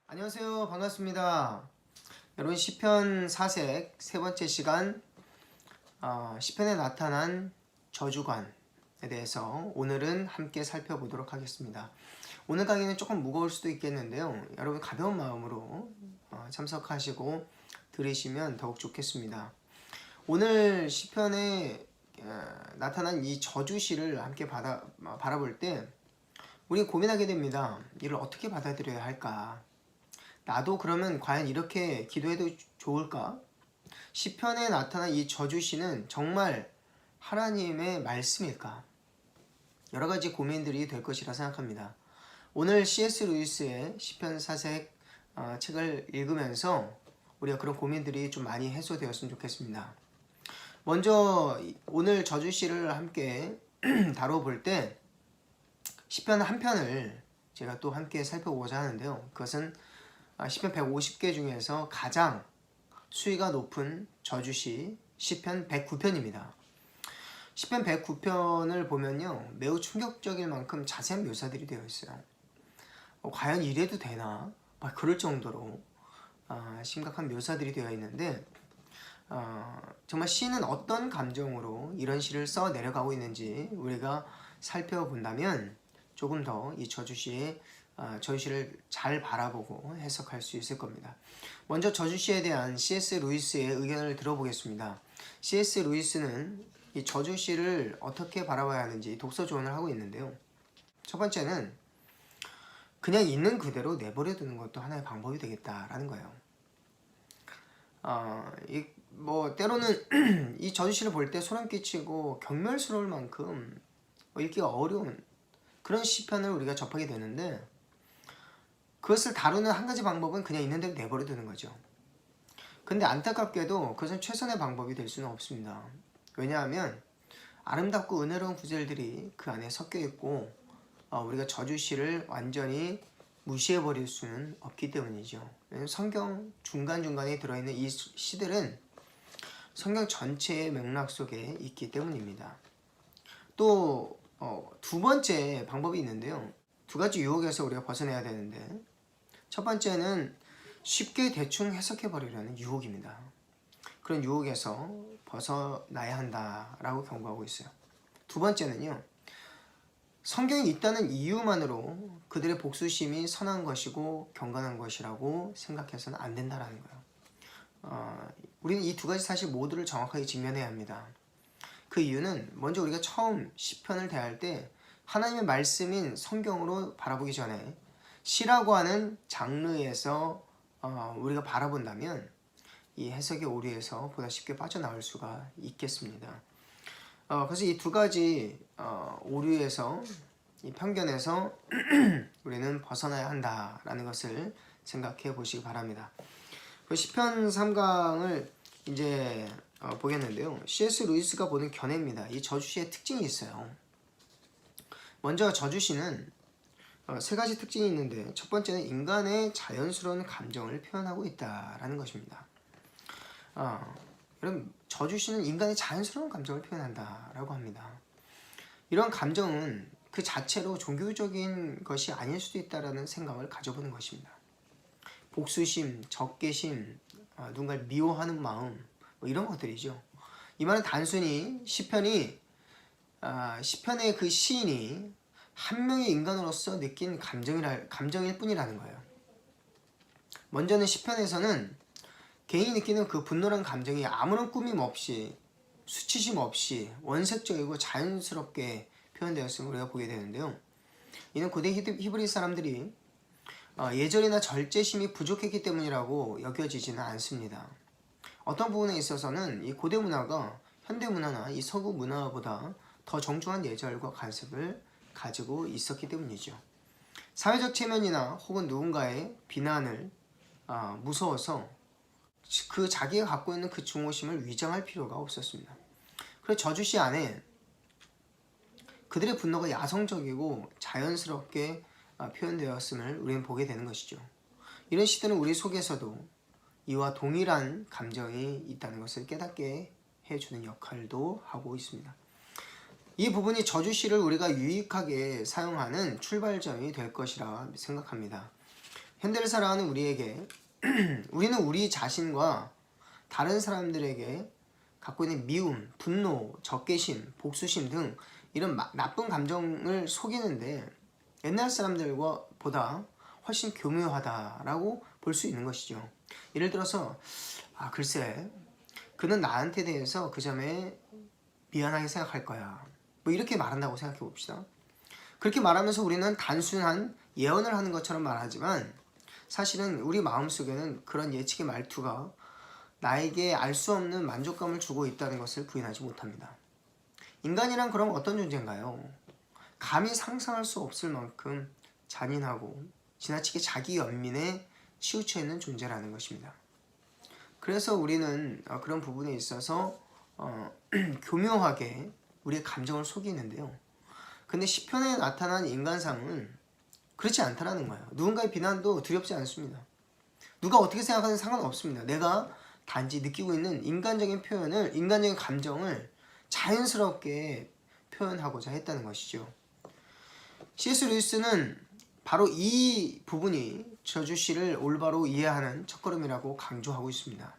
안녕하세요. 반갑습니다. 여러분 시편 4색 세 번째 시간 시편에 나타난 저주관에 대해서 오늘은 함께 살펴보도록 하겠습니다. 오늘 강의는 조금 무거울 수도 있겠는데요. 여러분 가벼운 마음으로 참석하시고 들으시면 더욱 좋겠습니다. 오늘 시편에 나타난 이 저주시를 함께 바라볼 때 우리 고민하게 됩니다. 이를 어떻게 받아들여야 할까? 나도 그러면 과연 이렇게 기도해도 좋을까? 시편에 나타난 이 저주시는 정말 하나님의 말씀일까? 여러 가지 고민들이 될 것이라 생각합니다. 오늘 C.S. 루이스의 시편 사색 책을 읽으면서 우리가 그런 고민들이 좀 많이 해소되었으면 좋겠습니다. 먼저 오늘 저주시를 함께 다뤄볼 때 시편 한 편을 제가 또 함께 살펴보고자 하는데요. 그것은 시편 150개 중에서 가장 수위가 높은 저주시 시편 109편입니다. 시편 109편을 보면요, 매우 충격적일 만큼 자세한 묘사들이 되어 있어요. 과연 이래도 되나? 그럴 정도로 심각한 묘사들이 되어 있는데 정말 시인은 어떤 감정으로 이런 시를 써 내려가고 있는지 우리가 살펴본다면 조금 더 이 저주시를 잘 바라보고 해석할 수 있을 겁니다. 먼저 저주시에 대한 C.S. 루이스의 의견을 들어보겠습니다. C.S. 루이스는 이 저주시를 어떻게 바라봐야 하는지 독서 조언을 하고 있는데요. 첫 번째는 그냥 있는 그대로 내버려 두는 것도 하나의 방법이 되겠다라는 거예요. 때로는 이 저주시를 볼 때 소름 끼치고 경멸스러울 만큼 읽기가 어려운 그런 시편을 우리가 접하게 되는데, 그것을 다루는 한 가지 방법은 그냥 있는 대로 내버려 두는 거죠. 근데 안타깝게도 그것은 최선의 방법이 될 수는 없습니다. 왜냐하면 아름답고 은혜로운 구절들이 그 안에 섞여 있고 우리가 저주시를 완전히 무시해버릴 수는 없기 때문이죠. 성경 중간중간에 들어있는 이 시들은 성경 전체의 맥락 속에 있기 때문입니다. 또 두 번째 방법이 있는데요. 두 가지 유혹에서 우리가 벗어나야 되는데, 첫 번째는 쉽게 대충 해석해버리려는 유혹입니다. 그런 유혹에서 벗어나야 한다라고 경고하고 있어요. 두 번째는요, 성경이 있다는 이유만으로 그들의 복수심이 선한 것이고 경건한 것이라고 생각해서는 안 된다라는 거예요. 우리는 이 두 가지 사실 모두를 정확하게 직면해야 합니다. 그 이유는 먼저 우리가 처음 시편을 대할 때 하나님의 말씀인 성경으로 바라보기 전에 시라고 하는 장르에서 우리가 바라본다면 이 해석의 오류에서 보다 쉽게 빠져나올 수가 있겠습니다. 그래서 이 두 가지 오류에서, 이 편견에서 우리는 벗어나야 한다라는 것을 생각해 보시기 바랍니다. 시편 3강을 이제 보겠는데요. C.S. 루이스가 보는 견해입니다. 이 저주시의 특징이 있어요. 먼저 저주시는 세 가지 특징이 있는데, 첫 번째는 인간의 자연스러운 감정을 표현하고 있다라는 것입니다. 여러분, 저주시는 인간의 자연스러운 감정을 표현한다라고 합니다. 이런 감정은 그 자체로 종교적인 것이 아닐 수도 있다라는 생각을 가져보는 것입니다. 복수심, 적개심, 누군가를 미워하는 마음, 이런 것들이죠. 이 말은 단순히 시편의 그 시인이 한 명의 인간으로서 느낀 감정일 뿐이라는 거예요. 먼저는 시편에서는 개인이 느끼는 그 분노란 감정이 아무런 꾸밈 없이, 수치심 없이 원색적이고 자연스럽게 표현되었음을 우리가 보게 되는데요. 이는 고대 히브리 사람들이 예절이나 절제심이 부족했기 때문이라고 여겨지지는 않습니다. 어떤 부분에 있어서는 이 고대 문화가 현대 문화나 이 서구 문화보다 더 정중한 예절과 관습을 가지고 있었기 때문이죠. 사회적 체면이나 혹은 누군가의 비난을 무서워서 그 자기가 갖고 있는 그 중호심을 위장할 필요가 없었습니다. 그래서 저주시 안에 그들의 분노가 야성적이고 자연스럽게 표현되었음을 우리는 보게 되는 것이죠. 이런 시들은 우리 속에서도 이와 동일한 감정이 있다는 것을 깨닫게 해주는 역할도 하고 있습니다. 이 부분이 저주시를 우리가 유익하게 사용하는 출발점이 될 것이라 생각합니다. 현대를 살아가는 우리에게 우리는 우리 자신과 다른 사람들에게 갖고 있는 미움, 분노, 적개심, 복수심 등 이런 나쁜 감정을 속이는데 옛날 사람들보다 훨씬 교묘하다라고 볼 수 있는 것이죠. 예를 들어서 글쎄 그는 나한테 대해서 그 점에 미안하게 생각할 거야, 뭐 이렇게 말한다고 생각해 봅시다. 그렇게 말하면서 우리는 단순한 예언을 하는 것처럼 말하지만 사실은 우리 마음속에는 그런 예측의 말투가 나에게 알 수 없는 만족감을 주고 있다는 것을 부인하지 못합니다. 인간이란 그럼 어떤 존재인가요? 감히 상상할 수 없을 만큼 잔인하고 지나치게 자기 연민에 치우쳐 있는 존재라는 것입니다. 그래서 우리는 그런 부분에 있어서 교묘하게 우리의 감정을 속이는데요. 근데 시편에 나타난 인간상은 그렇지 않다라는 거예요. 누군가의 비난도 두렵지 않습니다. 누가 어떻게 생각하는 상관없습니다. 내가 단지 느끼고 있는 인간적인 감정을 자연스럽게 표현하고자 했다는 것이죠. C.S. 루이스는 바로 이 부분이 저주시를 올바로 이해하는 첫걸음이라고 강조하고 있습니다.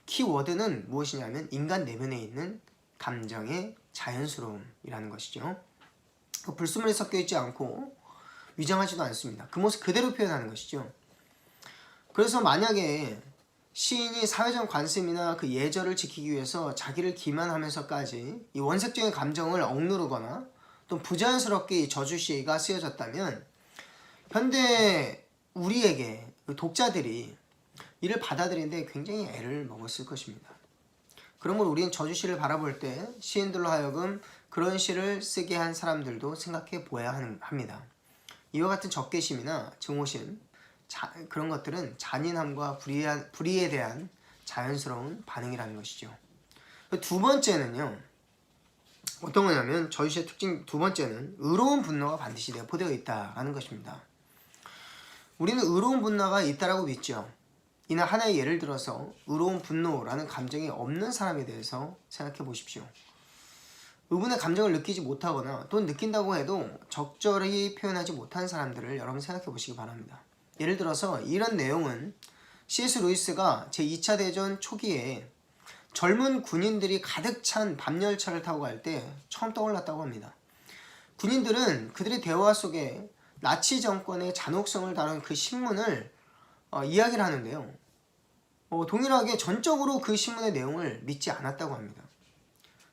키워드는 무엇이냐면 인간 내면에 있는 감정의 자연스러움이라는 것이죠. 불순물이 섞여 있지 않고 위장하지도 않습니다. 그 모습 그대로 표현하는 것이죠. 그래서 만약에 시인이 사회적 관습이나 그 예절을 지키기 위해서 자기를 기만하면서까지 이 원색적인 감정을 억누르거나 또 부자연스럽게 이 저주시가 쓰여졌다면 현대 우리에게 독자들이 이를 받아들이는데 굉장히 애를 먹었을 것입니다. 그러므로 우리는 저주시를 바라볼 때 시인들로 하여금 그런 시를 쓰게 한 사람들도 생각해 보아야 합니다. 이와 같은 적개심이나 증오심, 그런 것들은 잔인함과 불의에 대한 자연스러운 반응이라는 것이죠. 두 번째는요, 어떤 거냐면 저주시의 특징 두 번째는 의로운 분노가 반드시 내포되어 있다라는 것입니다. 우리는 의로운 분노가 있다라고 믿죠. 이나 하나의 예를 들어서 의로운 분노라는 감정이 없는 사람에 대해서 생각해 보십시오. 의분의 감정을 느끼지 못하거나 또 느낀다고 해도 적절히 표현하지 못한 사람들을 여러분 생각해 보시기 바랍니다. 예를 들어서 이런 내용은 C.S. 루이스가 제2차 대전 초기에 젊은 군인들이 가득 찬 밤열차를 타고 갈 때 처음 떠올랐다고 합니다. 군인들은 그들의 대화 속에 나치 정권의 잔혹성을 다룬 그 신문을 이야기를 하는데요. 동일하게 전적으로 그 신문의 내용을 믿지 않았다고 합니다.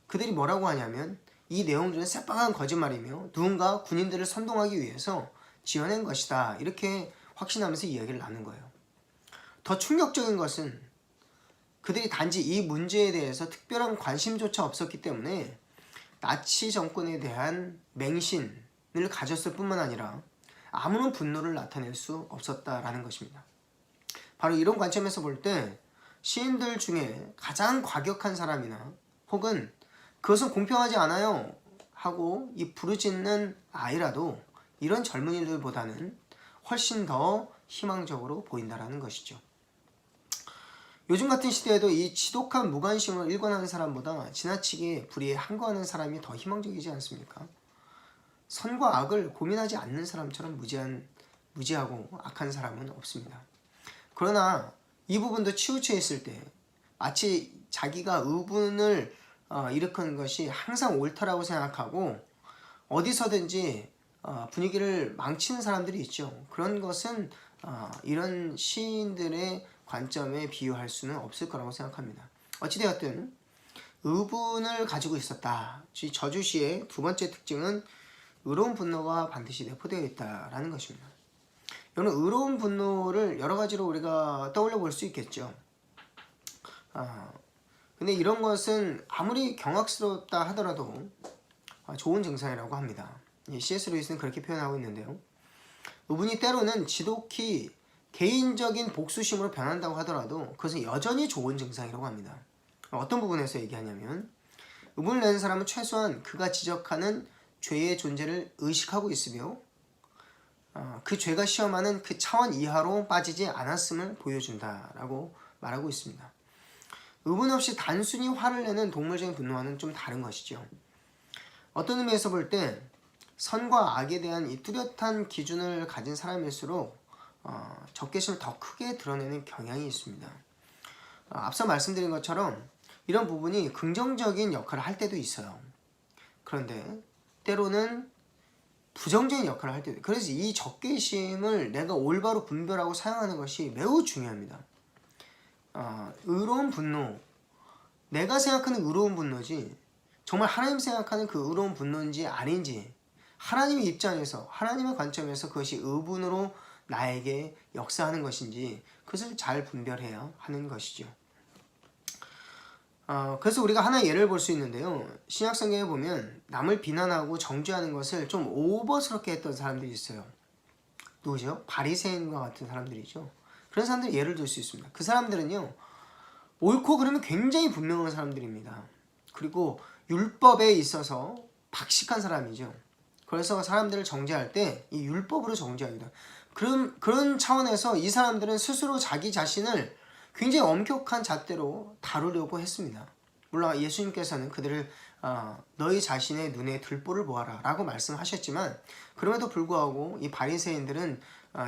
그들이 뭐라고 하냐면 이 내용들은 새빨간 거짓말이며 누군가 군인들을 선동하기 위해서 지어낸 것이다, 이렇게 확신하면서 이야기를 나눈 거예요. 더 충격적인 것은 그들이 단지 이 문제에 대해서 특별한 관심조차 없었기 때문에 나치 정권에 대한 맹신을 가졌을 뿐만 아니라 아무런 분노를 나타낼 수 없었다라는 것입니다. 바로 이런 관점에서 볼 때 시인들 중에 가장 과격한 사람이나 혹은 그것은 공평하지 않아요 하고 이 부르짖는 아이라도 이런 젊은이들보다는 훨씬 더 희망적으로 보인다라는 것이죠. 요즘 같은 시대에도 이 지독한 무관심을 일관하는 사람보다 지나치게 불의에 항거하는 사람이 더 희망적이지 않습니까? 선과 악을 고민하지 않는 사람처럼 무지하고 악한 사람은 없습니다. 그러나 이 부분도 치우쳐 있을 때 마치 자기가 의분을 일으키는 것이 항상 옳다라고 생각하고 어디서든지 분위기를 망치는 사람들이 있죠. 그런 것은 이런 시인들의 관점에 비유할 수는 없을 거라고 생각합니다. 어찌되었든 의분을 가지고 있었다. 저주시의 두 번째 특징은 의로운 분노가 반드시 내포되어 있다라는 것입니다. 이는 의로운 분노를 여러 가지로 우리가 떠올려 볼 수 있겠죠. 근데 이런 것은 아무리 경악스럽다 하더라도 좋은 증상이라고 합니다. C.S. 루이스는 그렇게 표현하고 있는데요. 의분이 때로는 지독히 개인적인 복수심으로 변한다고 하더라도 그것은 여전히 좋은 증상이라고 합니다. 어떤 부분에서 얘기하냐면 의분을 내는 사람은 최소한 그가 지적하는 죄의 존재를 의식하고 있으며 그 죄가 시험하는 그 차원 이하로 빠지지 않았음을 보여준다라고 말하고 있습니다. 의분 없이 단순히 화를 내는 동물적인 분노와는 좀 다른 것이죠. 어떤 의미에서 볼 때 선과 악에 대한 이 뚜렷한 기준을 가진 사람일수록 적개심을 더 크게 드러내는 경향이 있습니다. 앞서 말씀드린 것처럼 이런 부분이 긍정적인 역할을 할 때도 있어요. 그런데 때로는 부정적인 역할을 할 때도 있어요. 그래서 이 적개심을 내가 올바로 분별하고 사용하는 것이 매우 중요합니다. 의로운 분노, 내가 생각하는 의로운 분노지 정말 하나님 생각하는 그 의로운 분노인지 아닌지, 하나님의 입장에서, 하나님의 관점에서 그것이 의분으로 나에게 역사하는 것인지 그것을 잘 분별해야 하는 것이죠. 그래서 우리가 하나의 예를 볼 수 있는데요. 신약성경에 보면 남을 비난하고 정죄하는 것을 좀 오버스럽게 했던 사람들이 있어요. 누구죠? 바리새인과 같은 사람들이죠. 그런 사람들 예를 들 수 있습니다. 그 사람들은요, 옳고 그르면 굉장히 분명한 사람들입니다. 그리고 율법에 있어서 박식한 사람이죠. 그래서 사람들을 정죄할 때 이 율법으로 정죄합니다. 그런 차원에서 이 사람들은 스스로 자기 자신을 굉장히 엄격한 잣대로 다루려고 했습니다. 물론 예수님께서는 그들을 너희 자신의 눈에 들보를 보아라 라고 말씀하셨지만, 그럼에도 불구하고 이 바리새인들은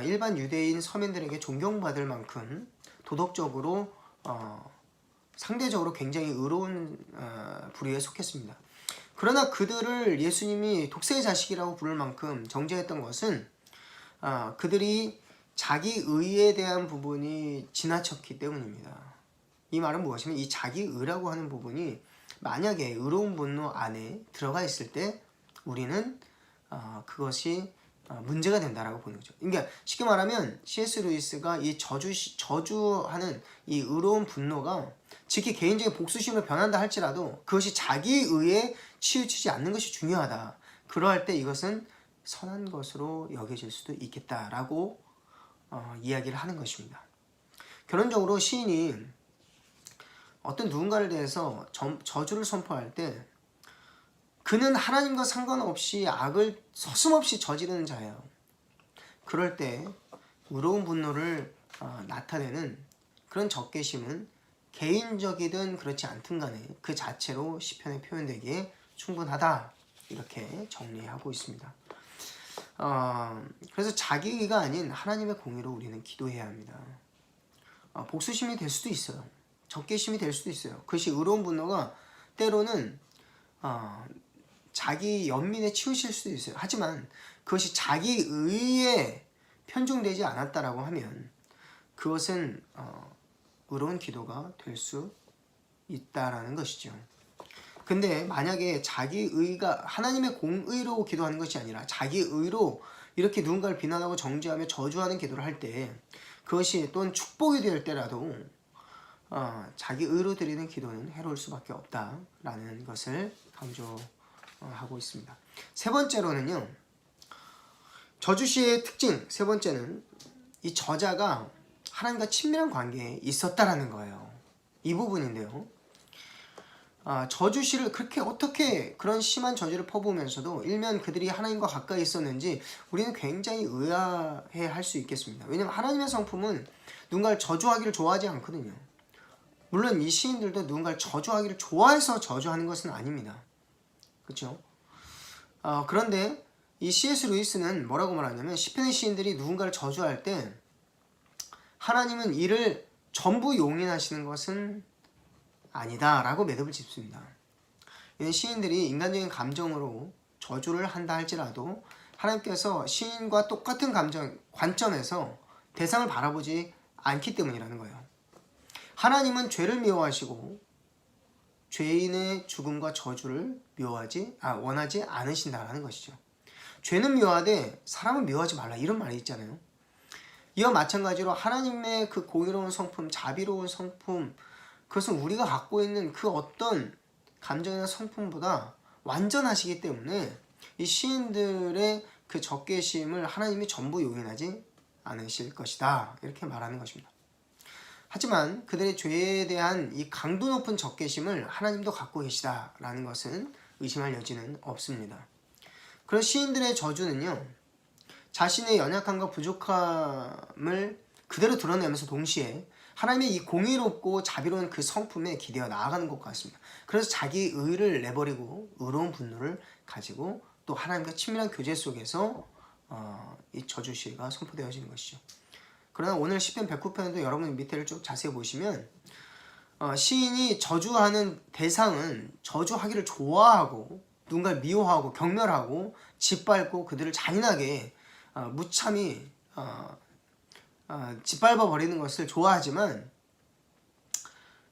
일반 유대인 서민들에게 존경받을 만큼 도덕적으로 상대적으로 굉장히 의로운 부류에 속했습니다. 그러나 그들을 예수님이 독세의 자식이라고 부를 만큼 정죄했던 것은 그들이 자기 의에 대한 부분이 지나쳤기 때문입니다. 이 말은 무엇이냐면 이 자기 의라고 하는 부분이 만약에 의로운 분노 안에 들어가 있을 때 우리는 그것이 문제가 된다라고 보는 거죠. 그러니까 쉽게 말하면 C.S. 루이스가 이 저주하는 이 의로운 분노가 즉히 개인적인 복수심으로 변한다 할지라도 그것이 자기 의에 치우치지 않는 것이 중요하다. 그러할 때 이것은 선한 것으로 여겨질 수도 있겠다라고 이야기를 하는 것입니다. 결론적으로 시인이 어떤 누군가를 대해서 저주를 선포할 때 그는 하나님과 상관없이 악을 서슴없이 저지르는 자예요. 그럴 때 의로운 분노를 나타내는 그런 적개심은 개인적이든 그렇지 않든 간에 그 자체로 시편에 표현되기에 충분하다, 이렇게 정리하고 있습니다. 그래서 자기의가 아닌 하나님의 공의로 우리는 기도해야 합니다. 복수심이 될 수도 있어요. 적개심이 될 수도 있어요. 그것이 의로운 분노가 때로는 자기 연민에 치우칠 수도 있어요. 하지만 그것이 자기 의에 편중되지 않았다라고 하면 그것은 의로운 기도가 될 수 있다라는 것이죠. 근데 만약에 자기 의가 하나님의 공의로 기도하는 것이 아니라 자기 의로 이렇게 누군가를 비난하고 정죄하며 저주하는 기도를 할 때, 그것이 또는 축복이 될 때라도 자기 의로 드리는 기도는 해로울 수밖에 없다라는 것을 강조하고 있습니다. 세 번째로는요, 저주시의 특징 세 번째는 이 저자가 하나님과 친밀한 관계에 있었다라는 거예요. 이 부분인데요. 저주시를 그렇게 어떻게 그런 심한 저주를 퍼부으면서도 일면 그들이 하나님과 가까이 있었는지 우리는 굉장히 의아해 할 수 있겠습니다. 왜냐하면 하나님의 성품은 누군가를 저주하기를 좋아하지 않거든요. 물론 이 시인들도 누군가를 저주하기를 좋아해서 저주하는 것은 아닙니다. 그렇죠? 그런데 이 C.S. 루이스는 뭐라고 말하냐면 시편의 시인들이 누군가를 저주할 때 하나님은 이를 전부 용인하시는 것은 아니다 라고 매듭을 짓습니다. 이는 시인들이 인간적인 감정으로 저주를 한다 할지라도 하나님께서 시인과 똑같은 관점에서 대상을 바라보지 않기 때문이라는 거예요. 하나님은 죄를 미워하시고 죄인의 죽음과 저주를 원하지 않으신다라는 것이죠. 죄는 미워하되 사람은 미워하지 말라, 이런 말이 있잖아요. 이와 마찬가지로 하나님의 그 공의로운 성품, 자비로운 성품, 그것은 우리가 갖고 있는 그 어떤 감정이나 성품보다 완전하시기 때문에 이 시인들의 그 적개심을 하나님이 전부 용인하지 않으실 것이다, 이렇게 말하는 것입니다. 하지만 그들의 죄에 대한 이 강도 높은 적개심을 하나님도 갖고 계시다라는 것은 의심할 여지는 없습니다. 그런 시인들의 저주는요, 자신의 연약함과 부족함을 그대로 드러내면서 동시에 하나님의 이 공의롭고 자비로운 그 성품에 기대어 나아가는 것 같습니다. 그래서 자기 의를 내버리고 의로운 분노를 가지고 또 하나님과 친밀한 교제 속에서 이 저주시가 선포되어지는 것이죠. 그러나 오늘 시편 109편도 여러분 밑에를 쭉 자세히 보시면 시인이 저주하는 대상은 저주하기를 좋아하고 누군가를 미워하고 경멸하고 짓밟고 그들을 잔인하게 무참히 짓밟아 버리는 것을 좋아하지만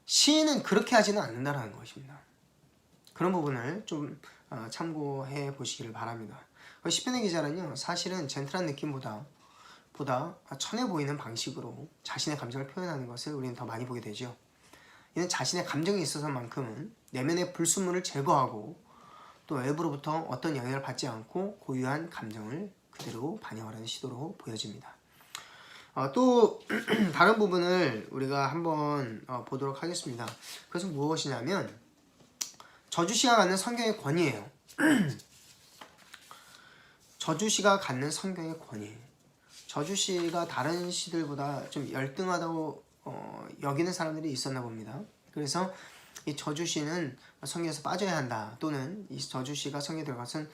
시인은 그렇게 하지는 않는다는 것입니다. 그런 부분을 좀 참고해 보시기를 바랍니다. 시편의 기자는요, 사실은 젠틀한 느낌보다 천해 보이는 방식으로 자신의 감정을 표현하는 것을 우리는 더 많이 보게 되죠. 이는 자신의 감정에 있어서만큼은 내면의 불순물을 제거하고 또 외부로부터 어떤 영향을 받지 않고 고유한 감정을 그대로 반영하려는 시도로 보여집니다. 또 다른 부분을 우리가 한번 보도록 하겠습니다. 그것은 무엇이냐면 저주시가 갖는 성경의 권위예요. 저주시가 갖는 성경의 권위. 저주시가 다른 시들보다 좀 열등하다고 여기는 사람들이 있었나 봅니다. 그래서 이 저주시는 성경에서 빠져야 한다, 또는 이 저주시가 성경에 들어가선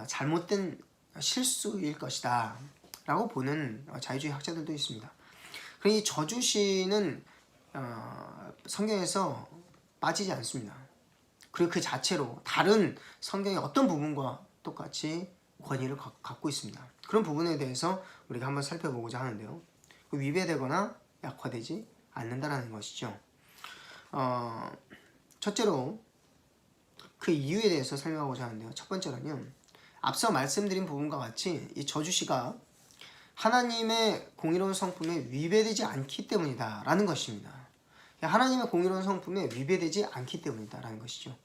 잘못된 실수일 것이다 라고 보는 자유주의 학자들도 있습니다. 그리고 이 저주시는 성경에서 빠지지 않습니다. 그리고 그 자체로 다른 성경의 어떤 부분과 똑같이 권위를 갖고 있습니다. 그런 부분에 대해서 우리가 한번 살펴보고자 하는데요, 위배되거나 약화되지 않는다라는 것이죠. 첫째로 그 이유에 대해서 설명하고자 하는데요, 첫 번째로는요, 앞서 말씀드린 부분과 같이 이 저주시가 하나님의 공의로운 성품에 위배되지 않기 때문이다 라는 것입니다. 하나님의 공의로운 성품에 위배되지 않기 때문이다 라는 것이죠.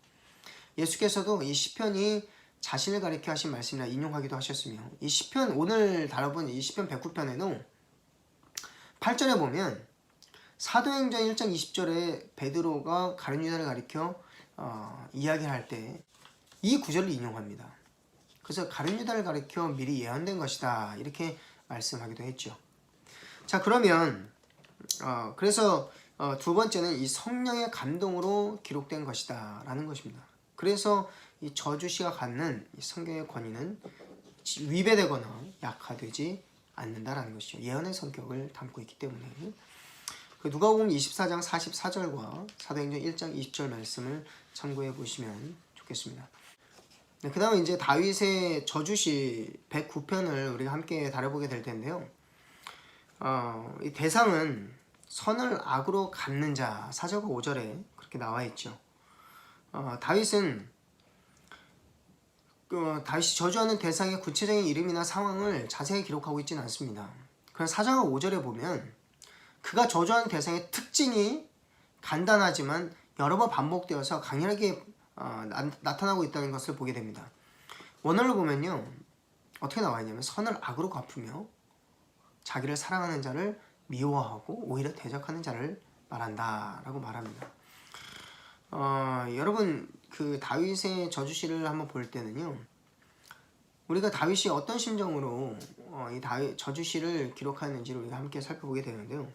예수께서도 이 시편이 자신을 가리켜 하신 말씀이라 인용하기도 하셨으며, 이 시편, 오늘 다뤄본 이 시편 109편에는 8절에 보면 사도행전 1장 20절에 베드로가 가룟 유다를 가리켜 이야기할 때 이 구절을 인용합니다. 그래서 가룟 유다를 가리켜 미리 예언된 것이다 이렇게 말씀하기도 했죠. 자, 그러면 그래서 두 번째는 이 성령의 감동으로 기록된 것이다 라는 것입니다. 그래서 이 저주시가 갖는 이 성경의 권위는 위배되거나 약화되지 않는다라는 것이죠. 예언의 성격을 담고 있기 때문에. 누가복음 24장 44절과 사도행전 1장 20절 말씀을 참고해 보시면 좋겠습니다. 네, 그 다음에 이제 다윗의 저주시 109편을 우리가 함께 다뤄보게 될 텐데요. 이 대상은 선을 악으로 갚는 자, 4절과 5절에 그렇게 나와 있죠. 다윗이 저주하는 대상의 구체적인 이름이나 상황을 자세히 기록하고 있지는 않습니다. 그럼 4절과 5절에 보면 그가 저주하는 대상의 특징이 간단하지만 여러 번 반복되어서 강렬하게 나타나고 있다는 것을 보게 됩니다. 원어를 보면요, 어떻게 나와 있냐면 선을 악으로 갚으며 자기를 사랑하는 자를 미워하고 오히려 대적하는 자를 말한다 라고 말합니다. 여러분, 그 다윗의 저주시를 한번 볼 때는요, 우리가 다윗이 어떤 심정으로 이 저주시를 기록하는지를 우리가 함께 살펴보게 되는데요,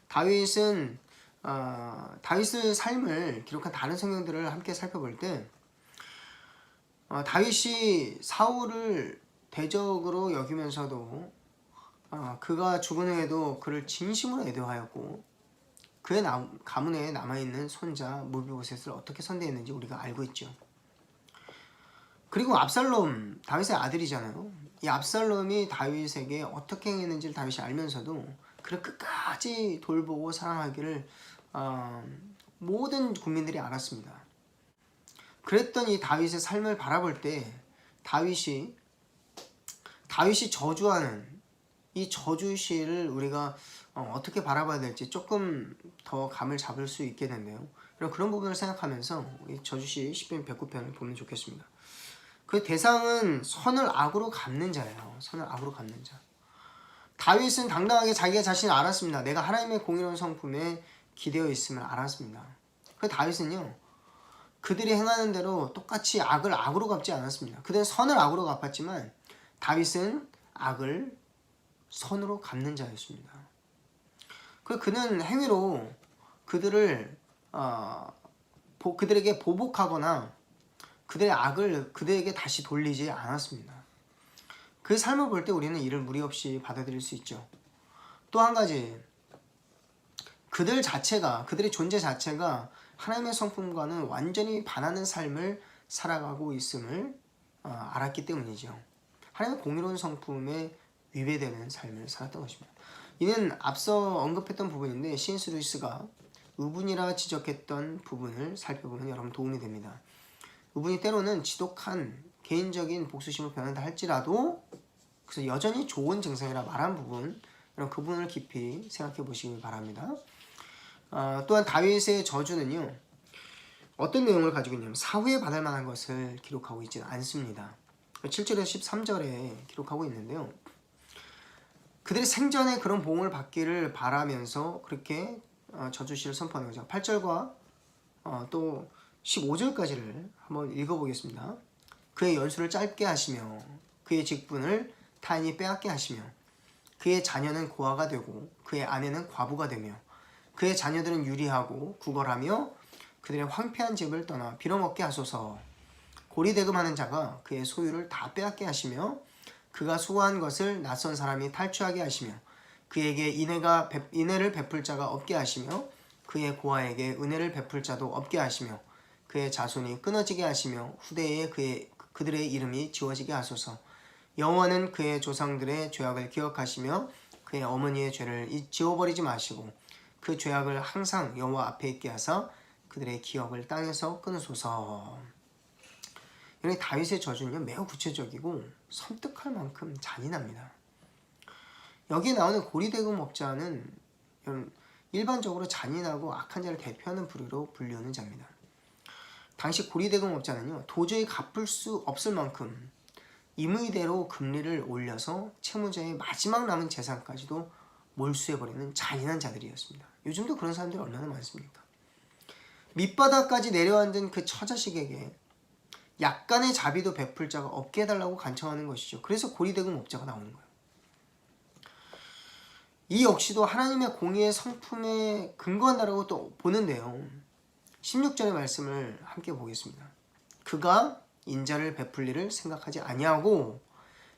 다윗의 삶을 기록한 다른 성경들을 함께 살펴볼 때 다윗이 사울을 대적으로 여기면서도 그가 죽은 후에도 그를 진심으로 애도하였고 그의 가문에 남아있는 손자 무비보셋을 어떻게 선대했는지 우리가 알고 있죠. 그리고 압살롬, 다윗의 아들이잖아요. 이 압살롬이 다윗에게 어떻게 행했는지를 다윗이 알면서도 그를 끝까지 돌보고 사랑하기를 모든 국민들이 알았습니다. 그랬던 이 다윗의 삶을 바라볼 때 다윗이 저주하는 이 저주시를 우리가 어떻게 바라봐야 될지 조금 더 감을 잡을 수 있겠는데요. 그런 부분을 생각하면서 이 저주시 시편 109편을 보면 좋겠습니다. 그 대상은 선을 악으로 갚는 자예요. 선을 악으로 갚는 자. 다윗은 당당하게 자기가 자신을 알았습니다. 내가 하나님의 공의로운 성품에 기대어 있음을 알았습니다. 그 다윗은요, 그들이 행하는 대로 똑같이 악을 악으로 갚지 않았습니다. 그들은 선을 악으로 갚았지만 다윗은 악을 선으로 갚는 자였습니다. 그는 행위로 그들에게 보복하거나 그들의 악을 그들에게 다시 돌리지 않았습니다. 그 삶을 볼 때 우리는 이를 무리 없이 받아들일 수 있죠. 또 한 가지, 그들의 존재 자체가 하나님의 성품과는 완전히 반하는 삶을 살아가고 있음을 알았기 때문이죠. 하나님의 공의로운 성품에 위배되는 삶을 살았던 것입니다. 이는 앞서 언급했던 부분인데 C.S. 루이스가 의분이라 지적했던 부분을 살펴보면 여러분 도움이 됩니다. 의분이 때로는 지독한 개인적인 복수심을 표현한다 할지라도 그래서 여전히 좋은 증상이라 말한 부분, 그 부분을 깊이 생각해 보시기 바랍니다. 또한 다윗의 저주는요, 어떤 내용을 가지고 있냐면 사후에 받을 만한 것을 기록하고 있지는 않습니다. 7절에서 13절에 기록하고 있는데요, 그들이 생전에 그런 보응을 받기를 바라면서 그렇게 저주시를 선포하는 거죠. 8절과 또 15절까지를 한번 읽어보겠습니다. 그의 연수를 짧게 하시며 그의 직분을 타인이 빼앗게 하시며 그의 자녀는 고아가 되고 그의 아내는 과부가 되며 그의 자녀들은 유리하고 구걸하며 그들의 황폐한 집을 떠나 빌어먹게 하소서. 고리대금하는 자가 그의 소유를 다 빼앗게 하시며 그가 수고한 것을 낯선 사람이 탈취하게 하시며 그에게 인애를 베풀 자가 없게 하시며 그의 고아에게 은혜를 베풀 자도 없게 하시며 그의 자손이 끊어지게 하시며 후대에 그들의 이름이 지워지게 하소서. 여호와는 그의 조상들의 죄악을 기억하시며 그의 어머니의 죄를 지워버리지 마시고 그 죄악을 항상 여호와 앞에 있게 하사 그들의 기억을 땅에서 끊으소서. 이런 다윗의 저주는요, 매우 구체적이고 섬뜩할 만큼 잔인합니다. 여기에 나오는 고리대금업자는 일반적으로 잔인하고 악한 자를 대표하는 부류로 분류하는 자입니다. 당시 고리대금업자는요, 도저히 갚을 수 없을 만큼 임의대로 금리를 올려서 채무자의 마지막 남은 재산까지도 몰수해버리는 잔인한 자들이었습니다. 요즘도 그런 사람들이 얼마나 많습니까? 밑바닥까지 내려앉은 그 처자식에게 약간의 자비도 베풀 자가 없게 해달라고 간청하는 것이죠. 그래서 고리대금업자가 나오는 거예요. 이 역시도 하나님의 공의의 성품에 근거한다라고 또 보는데요, 16절의 말씀을 함께 보겠습니다. 그가 인자를 베풀 일을 생각하지 아니하고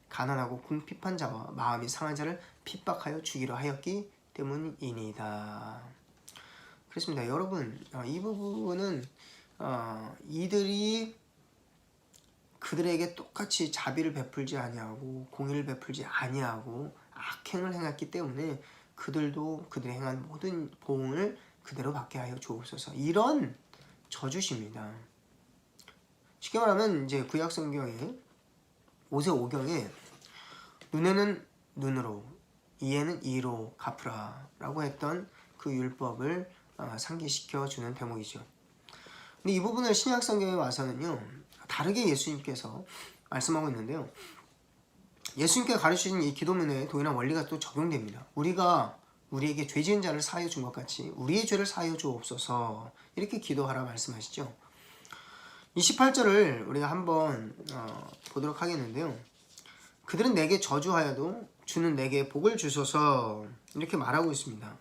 가난하고 궁핍한 자와 마음이 상한 자를 핍박하여 죽이려 하였기 때문이니이다. 그렇습니다. 여러분, 이 부분은 이들이 그들에게 똑같이 자비를 베풀지 아니하고 공의를 베풀지 아니하고 악행을 행했기 때문에 그들도 그들이 행한 모든 보응을 그대로 받게 하여 주옵소서. 이런 저주십니다. 쉽게 말하면 이제 구약 성경에 모세오경에 눈에는 눈으로 이에는 이로 갚으라라고 했던 그 율법을 상기시켜 주는 대목이죠. 근데 이 부분을 신약 성경에 와서는요, 다르게 예수님께서 말씀하고 있는데요, 예수님께 가르치신 이 기도문의 도리나 원리가 또 적용됩니다. 우리가 우리에게 죄 지은 자를 사하여 준 것 같이 우리의 죄를 사하여 주옵소서, 이렇게 기도하라 말씀하시죠. 28절을 우리가 한번 보도록 하겠는데요, 그들은 내게 저주하여도 주는 내게 복을 주소서, 이렇게 말하고 있습니다.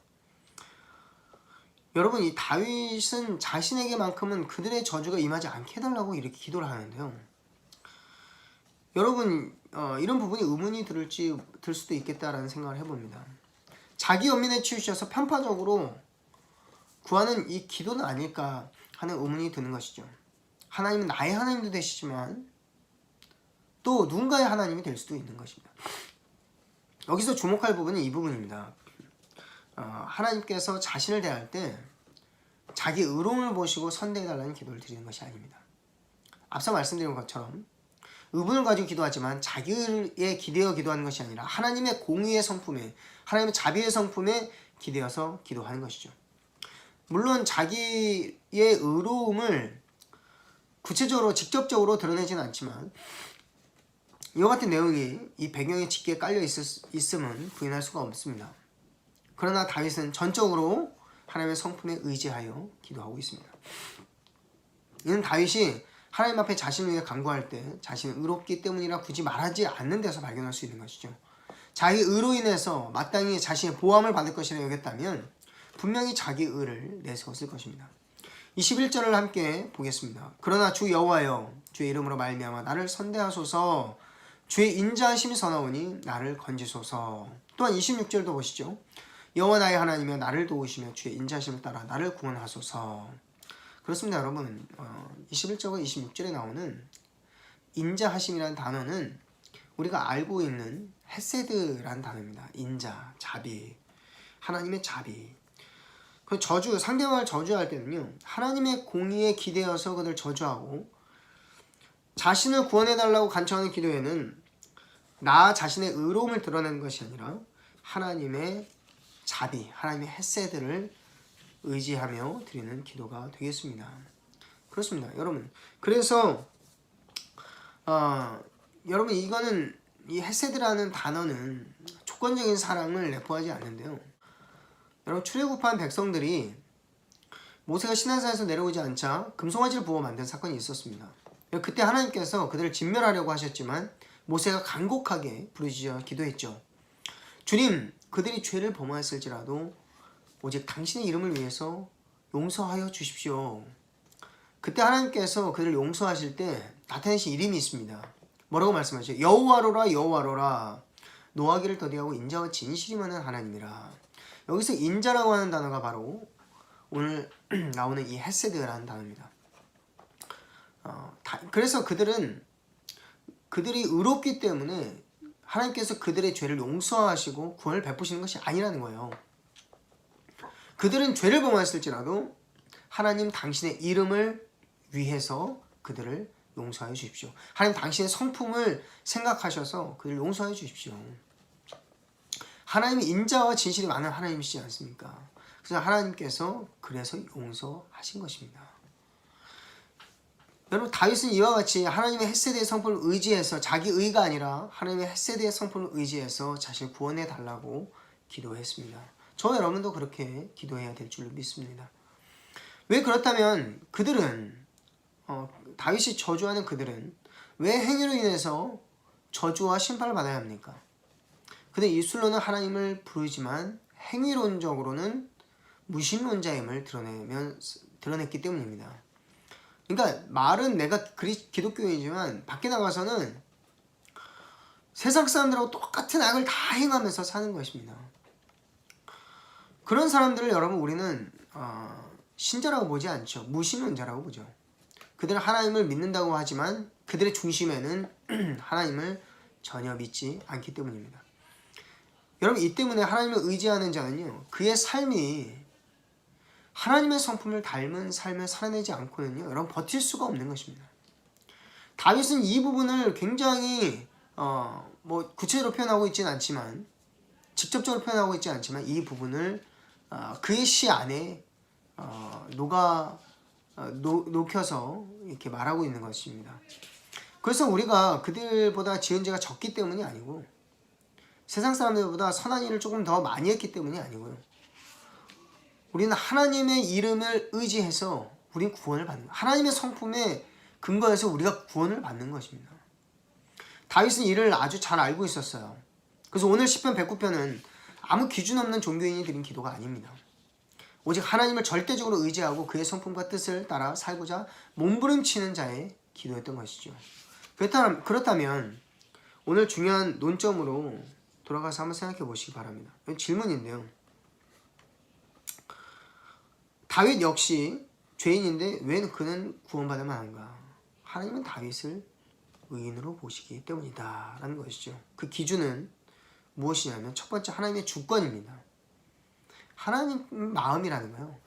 여러분, 이 다윗은 자신에게만큼은 그들의 저주가 임하지 않게 해달라고 이렇게 기도를 하는데요, 여러분, 이런 부분이 의문이 들 수도 있겠다라는 생각을 해봅니다. 자기 연민에 치우셔서 편파적으로 구하는 이 기도는 아닐까 하는 의문이 드는 것이죠. 하나님은 나의 하나님도 되시지만 또 누군가의 하나님이 될 수도 있는 것입니다. 여기서 주목할 부분은 이 부분입니다. 하나님께서 자신을 대할 때 자기 의로움을 보시고 선대해달라는 기도를 드리는 것이 아닙니다. 앞서 말씀드린 것처럼 의분을 가지고 기도하지만 자기에 기대어 기도하는 것이 아니라 하나님의 공의의 성품에, 하나님의 자비의 성품에 기대어서 기도하는 것이죠. 물론 자기의 의로움을 구체적으로 직접적으로 드러내지는 않지만 이와 같은 내용이 이 배경에 짙게 깔려 있음은 부인할 수가 없습니다. 그러나 다윗은 전적으로 하나님의 성품에 의지하여 기도하고 있습니다. 이는 다윗이 하나님 앞에 자신을 위해 간구할 때 자신이 의롭기 때문이라 굳이 말하지 않는 데서 발견할 수 있는 것이죠. 자기 의로 인해서 마땅히 자신의 보함을 받을 것이라 여겼다면 분명히 자기 의를 내세웠을 것입니다. 21절을 함께 보겠습니다. 그러나 주 여호와여, 주의 이름으로 말미암아 나를 선대하소서. 주의 인자하심이 서나오니 나를 건지소서. 또한 26절도 보시죠. 여호와 나의 하나님이여 나를 도우시며 주의 인자하심을 따라 나를 구원하소서. 그렇습니다 여러분. 21절과 26절에 나오는 인자하심이라는 단어는 우리가 알고 있는 헤세드라는 단어입니다. 인자, 자비, 하나님의 자비. 그 저주, 상대방을 저주할 때는요, 하나님의 공의에 기대어서 그들 저주하고 자신을 구원해달라고 간청하는 기도에는 나 자신의 의로움을 드러내는 것이 아니라 하나님의 자비, 하나님의 헤세드를 의지하며 드리는 기도가 되겠습니다. 그렇습니다 여러분. 그래서 여러분 이거는 이 헤세드라는 단어는 조건적인 사랑을 내포하지 않는데요, 여러분 출애굽한 백성들이 모세가 시내산에서 내려오지 않자 금송아지를 부어 만든 사건이 있었습니다. 그때 하나님께서 그들을 진멸하려고 하셨지만 모세가 간곡하게 부르짖어 기도했죠. 주님, 그들이 죄를 범하였을지라도 오직 당신의 이름을 위해서 용서하여 주십시오. 그때 하나님께서 그들을 용서하실 때 나타내신 이름이 있습니다. 뭐라고 말씀하시죠? 여호와로라 여호와로라 노하기를 더디하고 인자와 진실이 많은 하나님이라. 여기서 인자라고 하는 단어가 바로 오늘 나오는 이 헤세드라는 단어입니다. 그래서 그들이 의롭기 때문에 하나님께서 그들의 죄를 용서하시고 구원을 베푸시는 것이 아니라는 거예요. 그들은 죄를 범하였을지라도 하나님 당신의 이름을 위해서 그들을 용서하여 주십시오. 하나님 당신의 성품을 생각하셔서 그들을 용서하여 주십시오. 하나님이 인자와 진실이 많은 하나님이시지 않습니까? 그래서 하나님께서 그래서 용서하신 것입니다. 여러분 다윗은 이와 같이 하나님의 헤세드의 성품을 의지해서 자기 의가 아니라 하나님의 헤세드의 성품을 의지해서 자신을 구원해 달라고 기도했습니다. 저 여러분도 그렇게 기도해야 될 줄로 믿습니다. 왜 그렇다면 그들은 다윗이 저주하는 그들은 왜 행위로 인해서 저주와 심판을 받아야 합니까? 그들 입술로는 하나님을 부르지만 행위론적으로는 무신론자임을 드러냈기 때문입니다. 그러니까 말은 내가 기독교인이지만 밖에 나가서는 세상 사람들하고 똑같은 악을 다 행하면서 사는 것입니다. 그런 사람들을 여러분 우리는 신자라고 보지 않죠. 무신론자라고 보죠. 그들은 하나님을 믿는다고 하지만 그들의 중심에는 하나님을 전혀 믿지 않기 때문입니다. 여러분 이 때문에 하나님을 의지하는 자는요, 그의 삶이 하나님의 성품을 닮은 삶을 살아내지 않고는요, 여러분 버틸 수가 없는 것입니다. 다윗은 이 부분을 굉장히 구체적으로 표현하고 있지는 않지만, 직접적으로 표현하고 있지 않지만 이 부분을 그의 시 안에 녹여서 이렇게 말하고 있는 것입니다. 그래서 우리가 그들보다 지은 죄가 적기 때문이 아니고 세상 사람들보다 선한 일을 조금 더 많이 했기 때문이 아니고요, 우리는 하나님의 이름을 의지해서 우리는 구원을 받는 거예요. 하나님의 성품에 근거해서 우리가 구원을 받는 것입니다. 다윗은 이를 아주 잘 알고 있었어요. 그래서 오늘 시편 109편은 아무 기준 없는 종교인이 드린 기도가 아닙니다. 오직 하나님을 절대적으로 의지하고 그의 성품과 뜻을 따라 살고자 몸부림치는 자의 기도였던 것이죠. 그렇다면 오늘 중요한 논점으로 돌아가서 한번 생각해 보시기 바랍니다. 질문인데요. 다윗 역시 죄인인데 왜 그는 구원받을 만한가? 하나님은 다윗을 의인으로 보시기 때문이다 라는 것이죠. 그 기준은 무엇이냐면 첫 번째 하나님의 주권입니다. 하나님 마음이라는 거예요.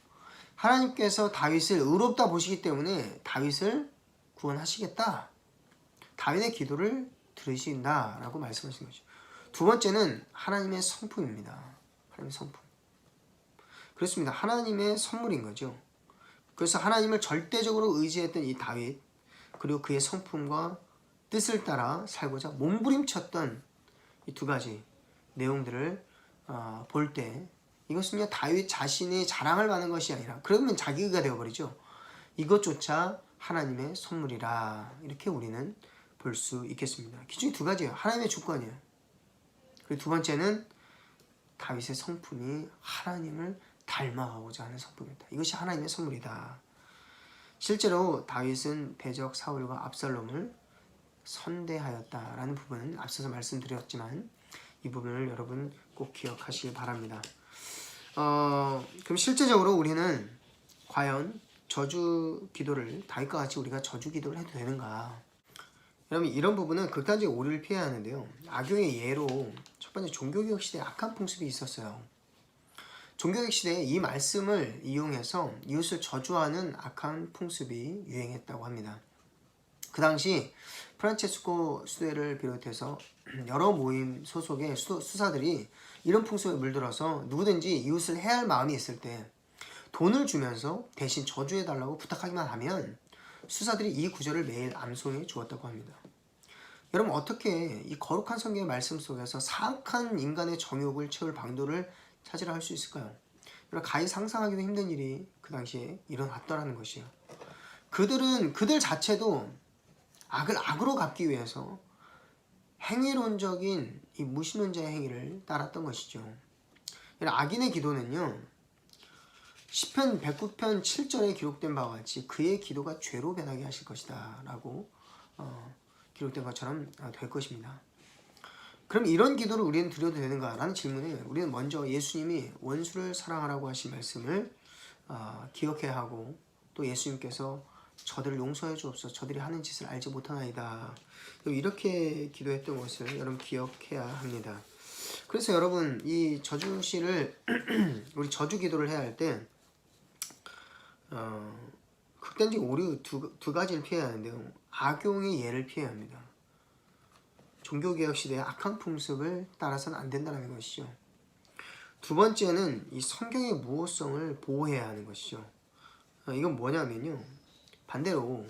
하나님께서 다윗을 의롭다 보시기 때문에 다윗을 구원하시겠다, 다윗의 기도를 들으신다 라고 말씀하신 거죠. 두 번째는 하나님의 성품입니다. 하나님의 성품. 그렇습니다. 하나님의 선물인 거죠. 그래서 하나님을 절대적으로 의지했던 이 다윗, 그리고 그의 성품과 뜻을 따라 살고자 몸부림쳤던 이 두 가지 내용들을 볼 때 이것은요, 다윗 자신이 자랑을 받는 것이 아니라, 그러면 자기가 되어버리죠. 이것조차 하나님의 선물이라, 이렇게 우리는 볼 수 있겠습니다. 기준이 두 가지예요. 하나님의 주권이에요. 그리고 두 번째는 다윗의 성품이 하나님을 닮아가고자 하는 성품이다. 이것이 하나님의 선물이다. 실제로 다윗은 대적 사울과 압살롬을 선대하였다라는 부분은 앞서서 말씀드렸지만 이 부분을 여러분 꼭 기억하시길 바랍니다. 그럼 실제적으로 우리는 과연 저주 기도를 다윗과 같이 우리가 저주 기도를 해도 되는가? 여러분 이런 부분은 극단적인 오류를 피해야 하는데요. 악용의 예로 첫 번째 종교개혁 시대에 악한 풍습이 있었어요. 종교개혁 시대에 이 말씀을 이용해서 이웃을 저주하는 악한 풍습이 유행했다고 합니다. 그 당시 프란체스코 수도를 비롯해서 여러 모임 소속의 수사들이 이런 풍습에 물들어서 누구든지 이웃을 해할 마음이 있을 때 돈을 주면서 대신 저주해달라고 부탁하기만 하면 수사들이 이 구절을 매일 암송해 주었다고 합니다. 여러분 어떻게 이 거룩한 성경의 말씀 속에서 사악한 인간의 정욕을 채울 방도를 찾으라 할 수 있을까요? 여러분 가히 상상하기도 힘든 일이 그 당시에 일어났더라는 것이에요. 그들 자체도 악을 악으로 갚기 위해서 행위론적인 이 무신론자의 행위를 따랐던 것이죠. 악인의 기도는요, 시편 109편 7절에 기록된 바와 같이 그의 기도가 죄로 변하게 하실 것이다 라고 기록된 것처럼 될 것입니다. 그럼 이런 기도를 우리는 드려도 되는가? 라는 질문에 우리는 먼저 예수님이 원수를 사랑하라고 하신 말씀을 기억해야 하고, 또 예수님께서 저들을 용서해 주옵소서 저들이 하는 짓을 알지 못하나이다 이렇게 기도했던 것을 여러분 기억해야 합니다. 그래서 여러분 이 저주시를 우리 저주 기도를 해야 할 때 극단적인 오류 두 가지를 피해야 하는데요. 악용의 예를 피해야 합니다. 종교개혁 시대의 악한 풍습을 따라서는 안 된다는 것이죠. 두 번째는 이 성경의 무호성을 보호해야 하는 것이죠. 이건 뭐냐면요, 반대로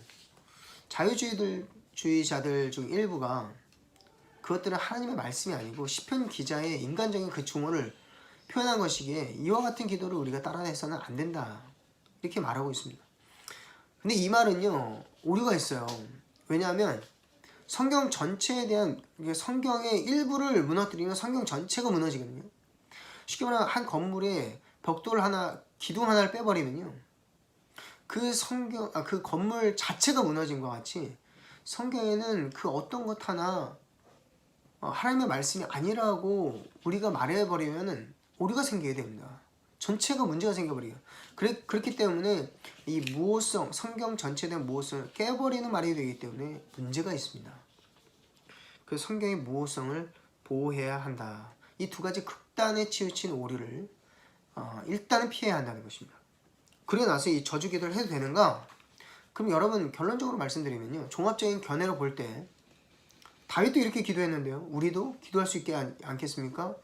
자유주의자들 중 일부가 그것들은 하나님의 말씀이 아니고 시편 기자의 인간적인 그 증오를 표현한 것이기에 이와 같은 기도를 우리가 따라해서는 안 된다 이렇게 말하고 있습니다. 근데 이 말은요 오류가 있어요. 왜냐하면 성경 전체에 대한, 성경의 일부를 무너뜨리면 성경 전체가 무너지거든요. 쉽게 말하면 한 건물에 벽돌 하나, 기둥 하나를 빼버리면요 그 건물 자체가 무너진 것 같이 성경에는 그 어떤 것 하나 하나님의 말씀이 아니라고 우리가 말해버리면은 오류가 생기게 됩니다. 전체가 문제가 생겨버려요. 그렇기 때문에 이 무호성, 성경 전체에 대한 무호성을 깨버리는 말이 되기 때문에 문제가 있습니다. 그래서 성경의 무호성을 보호해야 한다. 이 두 가지 극단에 치우친 오류를 일단은 피해야 한다는 것입니다. 그러고 나서 이 저주 기도를 해도 되는가? 그럼 여러분 결론적으로 말씀드리면요, 종합적인 견해로 볼 때 다윗도 이렇게 기도했는데요, 우리도 기도할 수 있게 않겠습니까?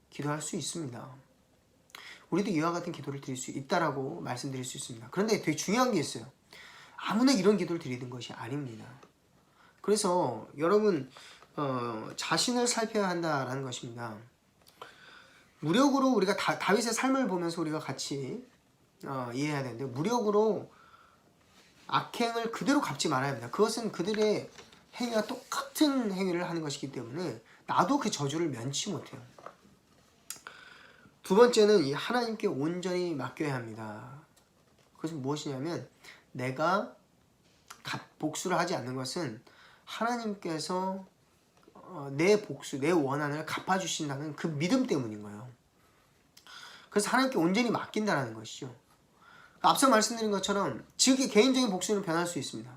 기도할 수 있습니다. 우리도 이와 같은 기도를 드릴 수 있다라고 말씀드릴 수 있습니다. 그런데 되게 중요한 게 있어요. 아무나 이런 기도를 드리는 것이 아닙니다. 그래서 여러분 자신을 살펴야 한다라는 것입니다. 무력으로 우리가 다윗의 삶을 보면서 우리가 같이 이해해야 되는데, 무력으로 악행을 그대로 갚지 말아야 합니다. 그것은 그들의 행위와 똑같은 행위를 하는 것이기 때문에 나도 그 저주를 면치 못해요. 두 번째는 이 하나님께 온전히 맡겨야 합니다. 그것은 무엇이냐면 내가 복수를 하지 않는 것은 하나님께서 내 복수, 내 원한을 갚아주신다는 그 믿음 때문인 거예요. 그래서 하나님께 온전히 맡긴다는 것이죠. 앞서 말씀드린 것처럼 지극히 개인적인 복수는 변할 수 있습니다.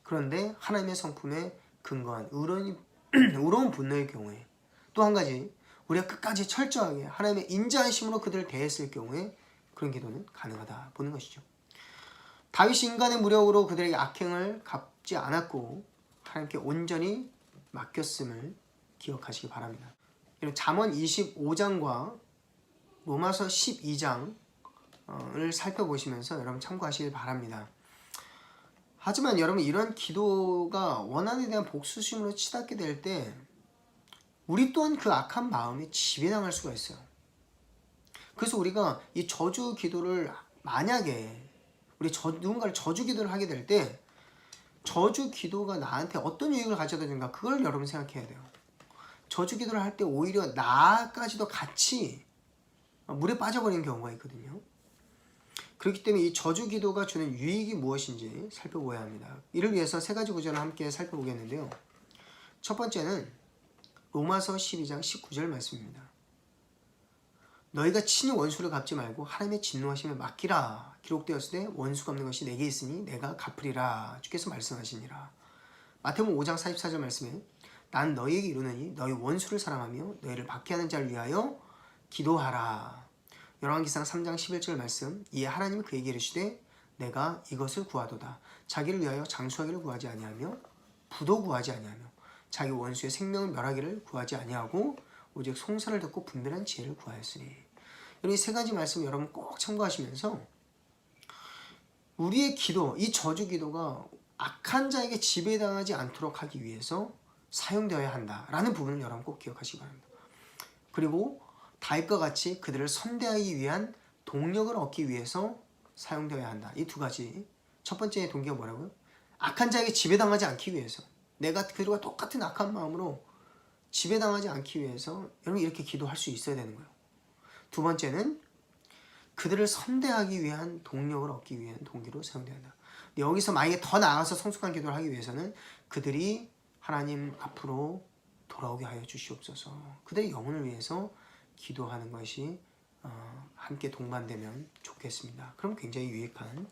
그런데 하나님의 성품에 근거한 의로운 분노의 경우에, 또 한 가지 우리가 끝까지 철저하게 하나님의 인자하심으로 그들을 대했을 경우에 그런 기도는 가능하다 보는 것이죠. 다윗이 인간의 무력으로 그들에게 악행을 갚지 않았고 하나님께 온전히 맡겼음을 기억하시기 바랍니다. 잠언 25장과 로마서 12장을 살펴보시면서 여러분 참고하시길 바랍니다. 하지만 여러분 이런 기도가 원한에 대한 복수심으로 치닫게 될 때 우리 또한 그 악한 마음에 지배당할 수가 있어요. 그래서 우리가 이 저주 기도를 만약에 누군가를 저주 기도를 하게 될 때 저주 기도가 나한테 어떤 유익을 가져다 주는가, 그걸 여러분 생각해야 돼요. 저주 기도를 할 때 오히려 나까지도 같이 물에 빠져버리는 경우가 있거든요. 그렇기 때문에 이 저주 기도가 주는 유익이 무엇인지 살펴보아야 합니다. 이를 위해서 세 가지 구절을 함께 살펴보겠는데요. 첫 번째는 로마서 12장 19절 말씀입니다. 너희가 친히 원수를 갚지 말고 하나님의 진노하심에 맡기라. 기록되었을 때 원수 갚는 것이 내게 있으니 내가 갚으리라. 주께서 말씀하시니라. 마태복음 5장 44절 말씀에 난 너희에게 이르노니 너희 원수를 사랑하며 너희를 박해하는 자를 위하여 기도하라. 열왕기상 3장 11절 말씀 이에 하나님이 그에게 이르시되 내가 이것을 구하도다. 자기를 위하여 장수하기를 구하지 아니하며 부도 구하지 아니하며 자기 원수의 생명을 멸하기를 구하지 아니하고 오직 송사를 듣고 분별한 지혜를 구하였으니. 이 세 가지 말씀 여러분 꼭 참고하시면서 우리의 기도, 이 저주 기도가 악한 자에게 지배당하지 않도록 하기 위해서 사용되어야 한다라는 부분을 여러분 꼭 기억하시기 바랍니다. 그리고 다윗과 같이 그들을 선대하기 위한 동력을 얻기 위해서 사용되어야 한다. 이 두 가지. 첫 번째 동기가 뭐라고요? 악한 자에게 지배당하지 않기 위해서. 내가 그들과 똑같은 악한 마음으로 지배당하지 않기 위해서 여러분 이렇게 기도할 수 있어야 되는 거예요. 두 번째는 그들을 선대하기 위한 동력을 얻기 위한 동기로 사용된다. 여기서 만약에 더 나아가서 성숙한 기도를 하기 위해서는 그들이 하나님 앞으로 돌아오게 하여 주시옵소서. 그들의 영혼을 위해서 기도하는 것이 함께 동반되면 좋겠습니다. 그럼 굉장히 유익한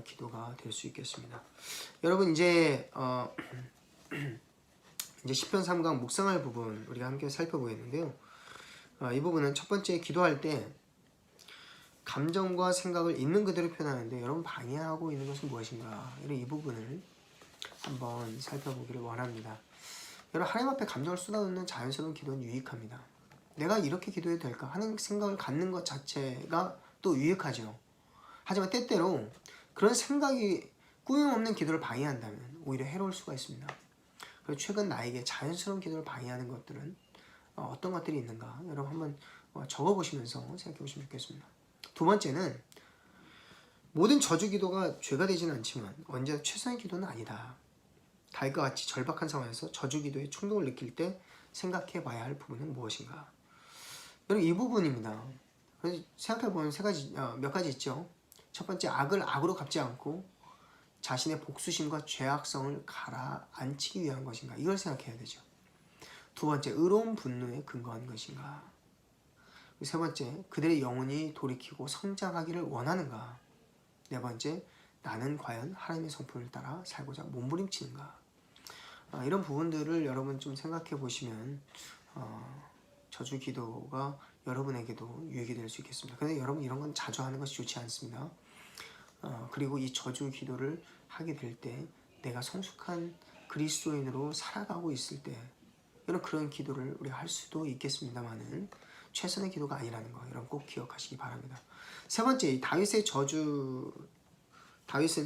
기도가 될 수 있겠습니다. 여러분 이제 시편 3강 묵상할 부분 우리가 함께 살펴보겠는데요. 이 부분은 첫 번째 기도할 때 감정과 생각을 있는 그대로 표현하는데 여러분 방해하고 있는 것은 무엇인가? 이런 이 부분을 한번 살펴보기를 원합니다. 여러분 하나님 앞에 감정을 쏟아놓는 자연스러운 기도는 유익합니다. 내가 이렇게 기도해도 될까 하는 생각을 갖는 것 자체가 또 유익하죠. 하지만 때때로 그런 생각이 꾸밈없는 기도를 방해한다면 오히려 해로울 수가 있습니다. 그리고 최근 나에게 자연스러운 기도를 방해하는 것들은 어떤 것들이 있는가 여러분 한번 적어보시면서 생각해 보시면 좋겠습니다. 두 번째는 모든 저주 기도가 죄가 되지는 않지만 언제나 최선의 기도는 아니다. 다윗과 같이 절박한 상황에서 저주 기도에 충동을 느낄 때 생각해 봐야 할 부분은 무엇인가. 여러분 이 부분입니다. 생각해 보면 몇 가지 있죠. 첫 번째 악을 악으로 갚지 않고 자신의 복수심과 죄악성을 가라앉히기 위한 것인가. 이걸 생각해야 되죠. 두 번째 의로운 분노에 근거한 것인가. 세 번째 그들의 영혼이 돌이키고 성장하기를 원하는가. 네 번째 나는 과연 하나님의 성품을 따라 살고자 몸부림치는가. 이런 부분들을 여러분 좀 생각해 보시면 저주 기도가 여러분에게도 유익이 될 수 있겠습니다. 그런데 여러분 이런 건 자주 하는 것이 좋지 않습니다. 그리고 이 저주 기도를 하게 될 때 내가 성숙한 그리스도인으로 살아가고 있을 때 이런 그런 기도를 우리가 할 수도 있겠습니다만은 최선의 기도가 아니라는 거 여러분 꼭 기억하시기 바랍니다. 세 번째 다윗은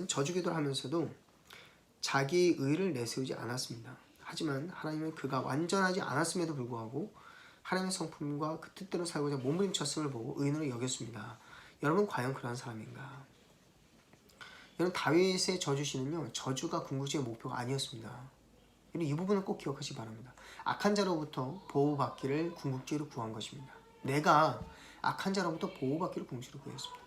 저주 기도를 하면서도 자기 의를 내세우지 않았습니다. 하지만 하나님은 그가 완전하지 않았음에도 불구하고 하나님의 성품과 그 뜻대로 살고자 몸부림쳤음을 보고 의인으로 여겼습니다. 여러분 과연 그런 사람인가? 여러분 다윗의 저주시는요 저주가 궁극적인 목표가 아니었습니다. 이 부분을 꼭 기억하시기 바랍니다. 악한 자로부터 보호받기를 궁극적으로 구한 것입니다. 내가 악한 자로부터 보호받기를 궁극적으로 구했습니다.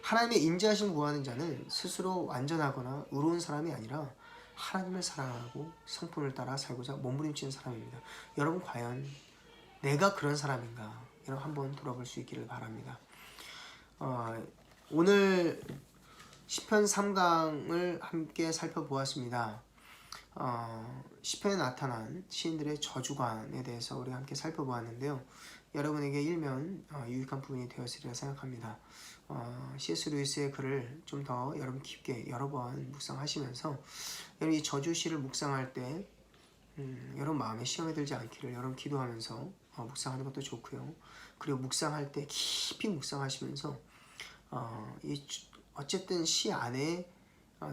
하나님의 인자하심을 구하는 자는 스스로 완전하거나 의로운 사람이 아니라 하나님을 사랑하고 성품을 따라 살고자 몸부림치는 사람입니다. 여러분 과연 내가 그런 사람인가? 여러분 한번 돌아볼 수 있기를 바랍니다. 오늘 시편 3강을 함께 살펴보았습니다. 시편에 나타난 시인들의 저주관에 대해서 우리 함께 살펴보았는데요. 여러분에게 일면 유익한 부분이 되었으리라 생각합니다. C.S. 루이스의 글을 좀 더 여러분 깊게 여러 번 묵상하시면서 여러분 이 저주시를 묵상할 때 여러분 마음에 시험에 들지 않기를 여러분 기도하면서 묵상하는 것도 좋고요. 그리고 묵상할 때 깊이 묵상하시면서 어쨌든 시 안에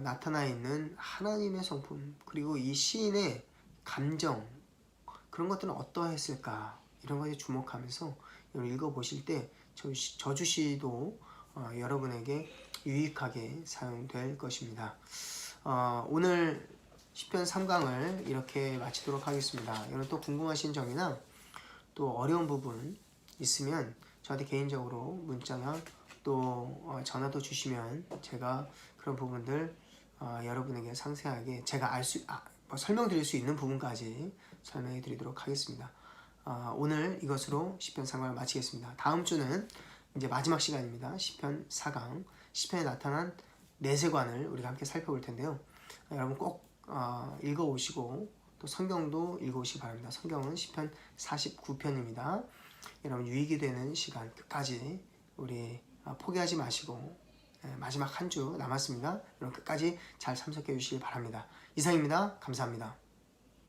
나타나 있는 하나님의 성품 그리고 이 시인의 감정 그런 것들은 어떠했을까 이런 것에 주목하면서 읽어보실 때 저주시도 여러분에게 유익하게 사용될 것입니다. 오늘 시편 3강을 이렇게 마치도록 하겠습니다. 여러분 또 궁금하신 점이나 또 어려운 부분 있으면 저한테 개인적으로 문자나 또 전화도 주시면 제가 그런 부분들 여러분에게 상세하게 제가 설명드릴 수 있는 부분까지 설명해 드리도록 하겠습니다. 오늘 이것으로 시편 3강을 마치겠습니다. 다음 주는 이제 마지막 시간입니다. 시편 4강, 시편에 나타난 내세관을 우리가 함께 살펴볼 텐데요. 여러분 꼭 읽어오시고 또 성경도 읽어오시기 바랍니다. 성경은 시편 49편입니다. 여러분 유익이 되는 시간 끝까지 우리 포기하지 마시고 마지막 한 주 남았습니다. 여러분 끝까지 잘 참석해 주시기 바랍니다. 이상입니다. 감사합니다.